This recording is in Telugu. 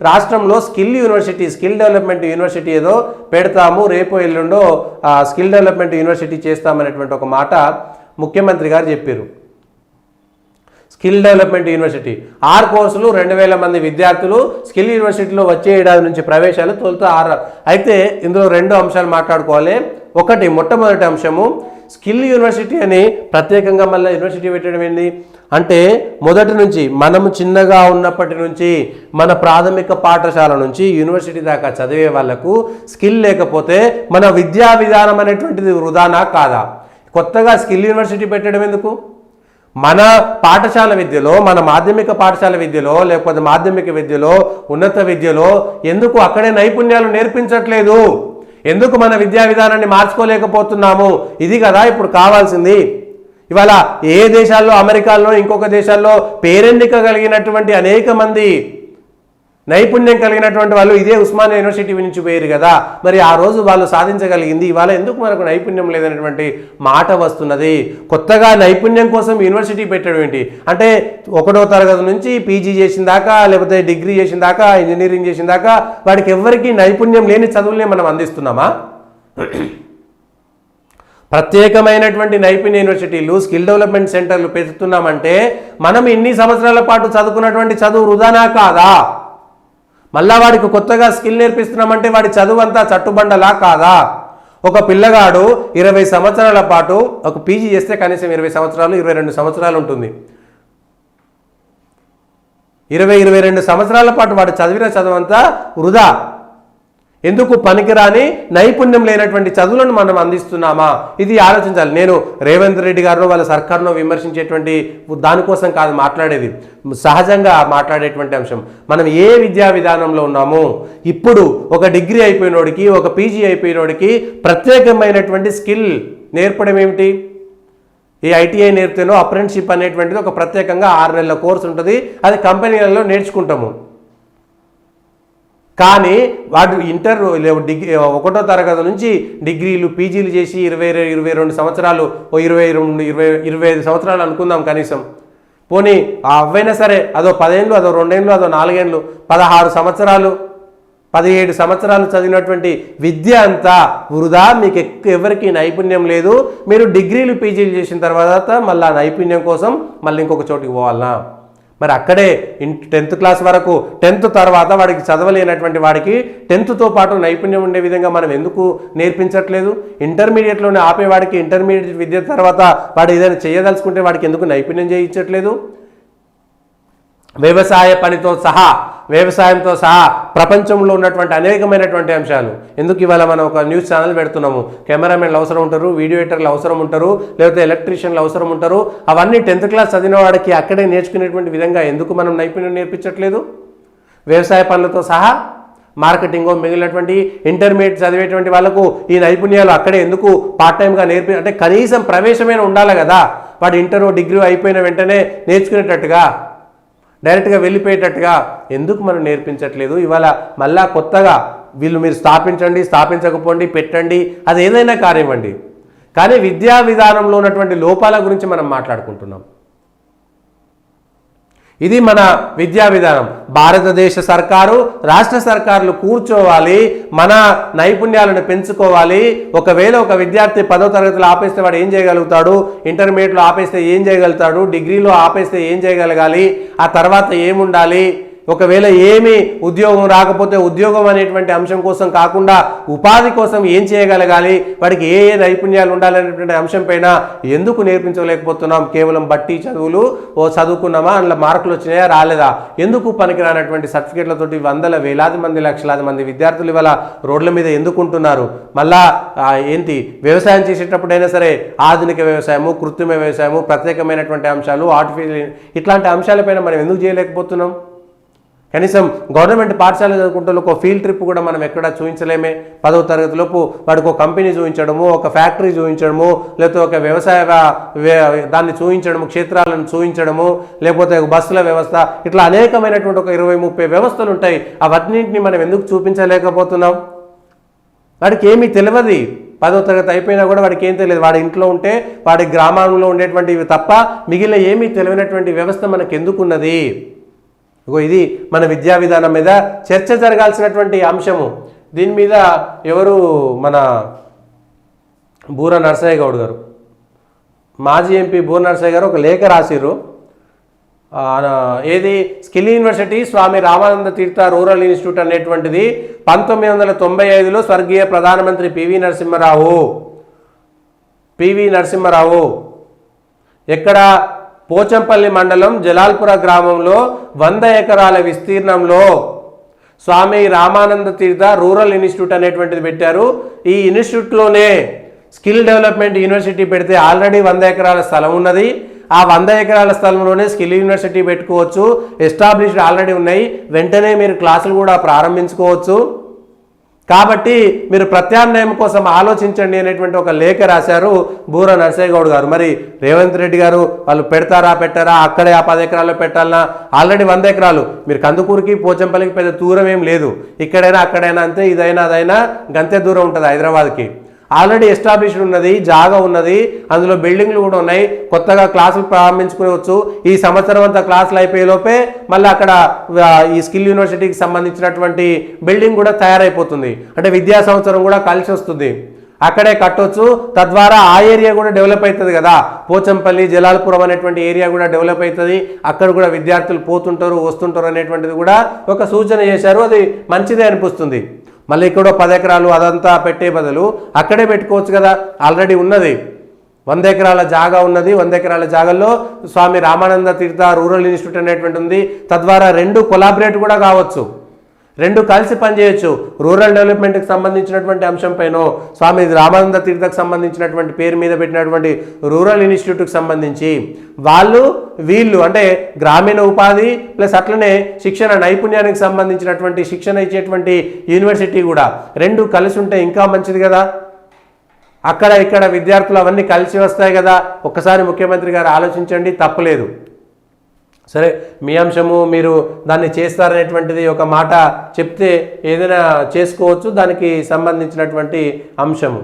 రాష్ట్రంలో skill university, skill development university ఏదో పెడతాము, రేపు ఎల్లుండో స్కిల్ డెవలప్మెంట్ యూనివర్సిటీ చేస్తామనేటువంటి ఒక మాట ముఖ్యమంత్రి గారు చెప్పారు. స్కిల్ డెవలప్మెంట్ యూనివర్సిటీ 6 కోర్సులు 2000 మంది విద్యార్థులు స్కిల్ యూనివర్సిటీలో వచ్చే ఏడాది నుంచి ప్రవేశాలు తొలుత 6. అయితే ఇందులో 2 అంశాలు మాట్లాడుకోవాలి. ఒకటి, మొట్టమొదటి అంశము, స్కిల్ యూనివర్సిటీ అని ప్రత్యేకంగా మళ్ళీ యూనివర్సిటీ పెట్టడం ఏంటి అంటే, మొదటి నుంచి మనము చిన్నగా ఉన్నప్పటి నుంచి మన ప్రాథమిక పాఠశాల నుంచి యూనివర్సిటీ దాకా చదివే వాళ్లకు స్కిల్ లేకపోతే మన విద్యా విధానం అనేటువంటిది వృధానా కాదా? కొత్తగా స్కిల్ యూనివర్సిటీ పెట్టడం ఎందుకు? మన పాఠశాల విద్యలో, మన మాధ్యమిక పాఠశాల విద్యలో, లేకపోతే మాధ్యమిక విద్యలో, ఉన్నత విద్యలో ఎందుకు అక్కడే నైపుణ్యాలు నేర్పించట్లేదు? ఎందుకు మన విద్యా విధానాన్ని మార్చుకోలేకపోతున్నాము? ఇది కదా ఇప్పుడు కావాల్సింది. ఇవాళ ఏ దేశాల్లో, అమెరికాలో, ఇంకొక దేశాల్లో పేరెన్నిక కలిగినటువంటి అనేక మంది నైపుణ్యం కలిగినటువంటి వాళ్ళు ఇదే ఉస్మానియా యూనివర్సిటీ నుంచి పోయారు కదా. మరి ఆ రోజు వాళ్ళు సాధించగలిగింది, ఇవాళ ఎందుకు మనకు నైపుణ్యం లేదనేటువంటి మాట వస్తున్నది. కొత్తగా నైపుణ్యం కోసం యూనివర్సిటీ పెట్టడం ఏంటి అంటే, 1వ తరగతి నుంచి పీజీ చేసిన దాకా, లేకపోతే డిగ్రీ చేసిన దాకా, ఇంజనీరింగ్ చేసిన దాకా వాడికి ఎవరికి నైపుణ్యం లేని చదువులనే మనం అందిస్తున్నామా? ప్రత్యేకమైనటువంటి నైపుణ్య యూనివర్సిటీలు, స్కిల్ డెవలప్మెంట్ సెంటర్లు పెడుతున్నామంటే మనం ఇన్ని సంవత్సరాల పాటు చదువుకున్నటువంటి చదువు వృధానా కాదా? మళ్ళా వాడికి కొత్తగా స్కిల్ నేర్పిస్తున్నామంటే వాడి చదువు అంతా చట్టుబండలా కాదా? ఒక పిల్లగాడు 20 సంవత్సరాల పాటు ఒక పీజీ చేస్తే కనీసం 20 సంవత్సరాలు, 22 సంవత్సరాలు ఉంటుంది. 22 సంవత్సరాల పాటు వాడు చదివిన చదువంతా వృధా. ఎందుకు? పనికిరాని నైపుణ్యం లేనటువంటి చదువులను మనం అందిస్తున్నామా? ఇది ఆలోచించాలి. నేను రేవంత్ రెడ్డి గారు వాళ్ళ సర్కారును విమర్శించేటువంటి దానికోసం కాదు మాట్లాడేది, సహజంగా మాట్లాడేటువంటి అంశం. మనం ఏ విద్యా విధానంలో ఉన్నాము? ఇప్పుడు ఒక డిగ్రీ అయిపోయినోడికి, ఒక పీజీ అయిపోయినోడికి ప్రత్యేకమైనటువంటి స్కిల్ నేర్పడం ఏమిటి? ఈ ఐటీఐ నేర్పుతేనో అప్రెంటిస్షిప్ అనేటువంటిది ఒక ప్రత్యేకంగా 6 నెలల కోర్సు ఉంటుంది, అది కంపెనీలలో నేర్చుకుంటాము. కానీ వాడు డిగ్రీ 1వ తరగతి నుంచి డిగ్రీలు, పీజీలు చేసి 22 సంవత్సరాలు, 25 సంవత్సరాలు అనుకుందాం కనీసం, పోనీ అవైనా సరే అదో 10 ఏళ్ళు, అదో 2 ఏళ్ళు, అదో 4 ఏళ్ళు, 16 సంవత్సరాలు, 17 సంవత్సరాలు చదివినటువంటి విద్య అంతా వృధా. మీకు ఎవరికి నైపుణ్యం లేదు. మీరు డిగ్రీలు, పీజీలు చేసిన తర్వాత మళ్ళీ నైపుణ్యం కోసం మళ్ళీ ఇంకొక చోటికి పోవాలనా? మరి అక్కడే 10th క్లాస్ వరకు, 10th తర్వాత వాడికి చదవలేనటువంటి వాడికి 10thతో పాటు నైపుణ్యం ఉండే విధంగా మనం ఎందుకు నేర్పించట్లేదు? ఇంటర్మీడియట్లోనే ఆపేవాడికి ఇంటర్మీడియట్ విద్య తర్వాత వాడు ఏదైనా చేయదలుచుకుంటే వాడికి ఎందుకు నైపుణ్యం చేయించట్లేదు? వ్యవసాయంతో సహా ప్రపంచంలో ఉన్నటువంటి అనేకమైనటువంటి అంశాలు ఎందుకు ఇవాళ మనం ఒక న్యూస్ ఛానల్ పెడుతున్నాము? కెమెరామెన్లు అవసరం ఉంటారు, వీడియో ఎడిటర్లు అవసరం ఉంటారు, లేకపోతే ఎలక్ట్రీషియన్లు అవసరం ఉంటారు. అవన్నీ 10th క్లాస్ చదివిన వాడికి అక్కడే నేర్చుకునేటువంటి విధంగా ఎందుకు మనం నైపుణ్యం నేర్పించట్లేదు? వ్యవసాయ పనులతో సహా మార్కెటింగ్, మిగిలినటువంటి ఇంటర్మీడియట్ చదివేటువంటి వాళ్ళకు ఈ నైపుణ్యాలు అక్కడే ఎందుకు పార్ట్ టైంగా అంటే కనీసం ప్రవేశమైన ఉండాలి కదా. వాడు ఇంటర్, డిగ్రీ అయిపోయిన వెంటనే నేర్చుకునేటట్టుగా, డైరెక్ట్గా వెళ్ళిపోయేటట్టుగా ఎందుకు మనం నేర్పించట్లేదు? ఇవాళ మళ్ళా కొత్తగా మీరు స్థాపించకపోండి, పెట్టండి, అది ఏదైనా కానివ్వండి, కానీ విద్యా విధానంలో ఉన్నటువంటి లోపాల గురించి మనం మాట్లాడుకుంటున్నాం. ఇది మన విద్యా విధానం. భారతదేశ సర్కారు, రాష్ట్ర సర్కారులు కూర్చోవాలి, మన నైపుణ్యాలను పెంచుకోవాలి. ఒకవేళ ఒక విద్యార్థి 10వ తరగతిలో ఆపేస్తే వాడు ఏం చేయగలుగుతాడు? ఇంటర్మీడియట్లో ఆపేస్తే ఏం చేయగలుగుతాడు? డిగ్రీలో ఆపేస్తే ఏం చేయగలగాలి? ఆ తర్వాత ఏముండాలి? ఒకవేళ ఏమి ఉద్యోగం రాకపోతే ఉద్యోగం అనేటువంటి అంశం కోసం కాకుండా ఉపాధి కోసం ఏం చేయగలగాలి? వాడికి ఏ ఏ నైపుణ్యాలు ఉండాలనేటువంటి అంశం పైన ఎందుకు నేర్పించలేకపోతున్నాం? కేవలం బట్టి చదువులు, చదువుకున్నామా, అందులో మార్కులు వచ్చినాయా రాలేదా, ఎందుకు పనికిరానటువంటి సర్టిఫికేట్లతోటి వేలాది మంది, లక్షలాది మంది విద్యార్థులు ఇవాళ రోడ్ల మీద ఎందుకు ఉంటున్నారు? మళ్ళా ఏంటి, వ్యవసాయం చేసేటప్పుడైనా సరే ఆధునిక వ్యవసాయము, కృత్రిమ వ్యవసాయము, ప్రత్యేకమైనటువంటి అంశాలు, ఆర్టిఫిషియల్, ఇట్లాంటి అంశాలపైన మనం ఎందుకు చేయలేకపోతున్నాం? కనీసం గవర్నమెంట్ పాఠశాల చదువుకుంటే ఒక ఫీల్డ్ ట్రిప్ కూడా మనం ఎక్కడా చూపించలేమే. 10వ తరగతిలోపు వాడికి ఒక కంపెనీ చూపించడము, ఒక ఫ్యాక్టరీ చూపించడము, లేకపోతే ఒక వ్యవసాయ దాన్ని చూపించడము, క్షేత్రాలను చూపించడము, లేకపోతే బస్సుల వ్యవస్థ, ఇట్లా అనేకమైనటువంటి ఒక 20-30 వ్యవస్థలు ఉంటాయి. అవన్నింటినీ మనం ఎందుకు చూపించలేకపోతున్నాం? వాడికి ఏమీ తెలియదు. 10వ తరగతి అయిపోయినా కూడా వాడికి ఏం తెలియదు. వాడి ఇంట్లో ఉంటే వాడి గ్రామంలో ఉండేటువంటివి తప్ప మిగిలిన ఏమీ తెలియనటువంటి వ్యవస్థ మనకు ఎందుకున్నది? ఇది మన విద్యా విధానం మీద చర్చ జరగాల్సినటువంటి అంశము. దీని మీద ఎవరు మన బూర నరసయ్య గౌడ్ గారు, మాజీ ఎంపీ బూర నరసయ్య గారు ఒక లేఖ రాసిర్రు. ఏది స్కిల్ యూనివర్సిటీ స్వామి రామానంద తీర్థ రూరల్ ఇన్స్టిట్యూట్ అనేటువంటిది 1995లో స్వర్గీయ ప్రధానమంత్రి పివి నరసింహారావు ఎక్కడ పోచంపల్లి మండలం జలాల్పుర గ్రామంలో 100 ఎకరాల విస్తీర్ణంలో స్వామి రామానంద తీర్థ రూరల్ ఇన్స్టిట్యూట్ అనేటువంటిది పెట్టారు. ఈ ఇన్స్టిట్యూట్లోనే స్కిల్ డెవలప్మెంట్ యూనివర్సిటీ పెడితే ఆల్రెడీ 100 ఎకరాల స్థలం ఉన్నది. ఆ 100 ఎకరాల స్థలంలోనే స్కిల్ యూనివర్సిటీ పెట్టుకోవచ్చు. ఎస్టాబ్లిష్డ్ ఆల్రెడీ ఉన్నాయి. వెంటనే మీరు క్లాసులు కూడా ప్రారంభించుకోవచ్చు. కాబట్టి మీరు ప్రత్యామ్నాయం కోసం ఆలోచించండి అనేటువంటి ఒక లేఖ రాశారు బూర నరసయ్య గౌడ్ గారు. మరి రేవంత్ రెడ్డి గారు వాళ్ళు పెడతారా పెట్టారా, అక్కడే ఆ 10 ఎకరాల్లో పెట్టాలన్నా, ఆల్రెడీ 100 ఎకరాలు. మీరు కందుకూరుకి పోచంపల్లికి పెద్ద దూరం ఏం లేదు, ఇక్కడైనా అక్కడైనా అంతే, ఇదైనా అదైనా గంతే దూరం ఉంటుంది హైదరాబాద్కి. ఆల్రెడీ ఎస్టాబ్లిష్డ్ ఉన్నది, జాగా ఉన్నది, అందులో బిల్డింగ్లు కూడా ఉన్నాయి. కొత్తగా క్లాసులు ప్రారంభించుకోవచ్చు. ఈ సంవత్సరం అంతా క్లాసులు అయిపోయే లోపే మళ్ళీ అక్కడ ఈ స్కిల్ యూనివర్సిటీకి సంబంధించినటువంటి బిల్డింగ్ కూడా తయారైపోతుంది. అంటే విద్యా సంవత్సరం కూడా కలిసి వస్తుంది. అక్కడే కట్టొచ్చు. తద్వారా ఆ ఏరియా కూడా డెవలప్ అవుతుంది కదా. పోచంపల్లి జలాల్పురం అనేటువంటి ఏరియా కూడా డెవలప్ అవుతుంది. అక్కడ కూడా విద్యార్థులు పోతుంటారు వస్తుంటారు అనేటువంటిది కూడా ఒక సూచన చేశారు. అది మంచిదే అనిపిస్తుంది. మళ్ళీ ఇక్కడ 10 ఎకరాలు అదంతా పెట్టే బదులు అక్కడే పెట్టుకోవచ్చు కదా. ఆల్రెడీ ఉన్నది 100 ఎకరాల జాగా ఉన్నది. 100 ఎకరాల జాగాల్లో స్వామి రామానంద తీర్థ రూరల్ ఇన్స్టిట్యూట్ అనేటువంటి ఉంది. తద్వారా 2 కొలాబరేట్ కూడా కావచ్చు, 2 కలిసి పనిచేయచ్చు. రూరల్ డెవలప్మెంట్కి సంబంధించినటువంటి అంశం పైన స్వామి రామానంద తీర్థకు సంబంధించినటువంటి పేరు మీద పెట్టినటువంటి రూరల్ ఇన్స్టిట్యూట్కి సంబంధించి వీళ్ళు అంటే గ్రామీణ ఉపాధి ప్లస్ అట్లనే శిక్షణ నైపుణ్యానికి సంబంధించినటువంటి శిక్షణ ఇచ్చేటువంటి యూనివర్సిటీ కూడా 2 కలిసి ఉంటే ఇంకా మంచిది కదా. అక్కడ ఇక్కడ విద్యార్థులు అవన్నీ కలిసి వస్తాయి కదా. ఒక్కసారి ముఖ్యమంత్రి గారు ఆలోచించండి, తప్పలేదు. సరే, మీ అంశము, మీరు దాన్ని చేస్తారనేటువంటిది ఒక మాట చెప్తే ఏదైనా చేసుకోవచ్చు, దానికి సంబంధించినటువంటి అంశము.